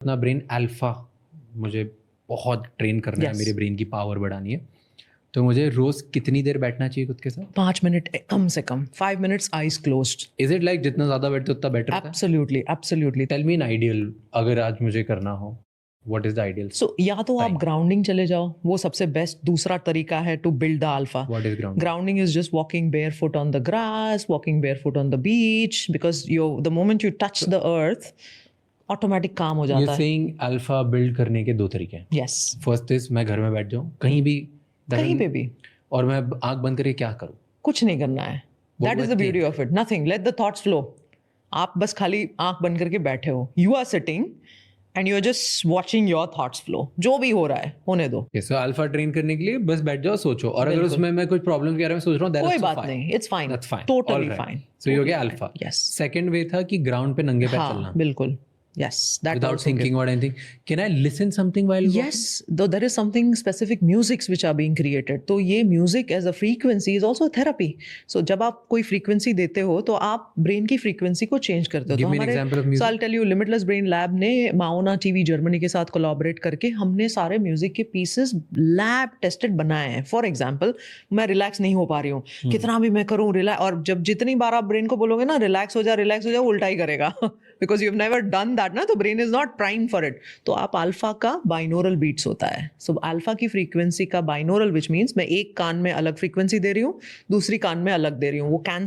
अपना brain alpha मुझे बहुत ट्रेन करना है, Yes. मेरे ब्रेन की पावर बढ़ानी है। तो मुझे रोज कितनी देर बैठना चाहिए खुद के साथ? 5 मिनट कम से कम, 5 minutes eyes closed. Is it like जितना ज्यादा बैठते उतना बेटर होता है? Absolutely, absolutely. Tell me an ideal, अगर आज मुझे करना हो, what is the ideal? So या तो आप Time. ग्राउंडिंग चले जाओ, वो सबसे बेस्ट दूसरा तरीका है to build the alpha. What is ground? Grounding is just walking barefoot on the grass, walking barefoot on the beach, because the moment you touch the earth, automatic काम हो you जाता है. सेइंग अल्फा बिल्ड करने के दो तरीके हैं। Yes. First is मैं घर में बैठ जाऊं कहीं भी, कहीं पे भी और मैं आंख बंद करके क्या करूं? कुछ नहीं करना है. What That do is I the beauty think? of it. Nothing. Let the thoughts flow. आप बस खाली आंख बंद करके बैठे हो. You are sitting and you are just watching your thoughts flow. जो भी हो रहा है होने दो. सो अल्फा ट्रेन करने के लिए बस बैठ जाओ, सोचो, और अगर बिल्कुल. उसमें मैं कुछ प्रॉब्लम के बारे में सोच रहा हूँ, that is कोई so बात fine. नहीं. It's fine. That's fine. Totally All right. fine. So you Totally get fine. alpha. Yes. Second वे था कि ग्राउंड पे नंगे पैर हाँ, चलना, बिल्कुल. Yes, that without also thinking about anything. Can I listen something while walking? Yes, though there is something specific musics which are being created. तो ये music as a frequency is also a therapy. So जब आप कोई frequency देते हो तो आप brain की frequency को change करते हो. Give तो me an example of music. So I'll tell you, Limitless Brain Lab ने माओना टीवी जर्मनी के साथ collaborate करके हमने सारे music के pieces lab tested बनाए हैं. For example, मैं relax नहीं हो पा रही हूँ. कितना भी मैं करूँ relax, और जब जितनी बार आप brain को बोलोगे ना relax हो जा, उल्टा ही करेगा. Because you've never done that ना, तो brain is not primed for it. तो आप अल्फा का बाइनोरल बीट्स होता है. सो अल्फा की फ्रीक्वेंसी का बाइनोरल, विच मीन्स मैं एक कान में अलग फ्रीक्वेंसी दे रही हूँ, दूसरी कान में अलग दे रही हूँ. वो कैंसर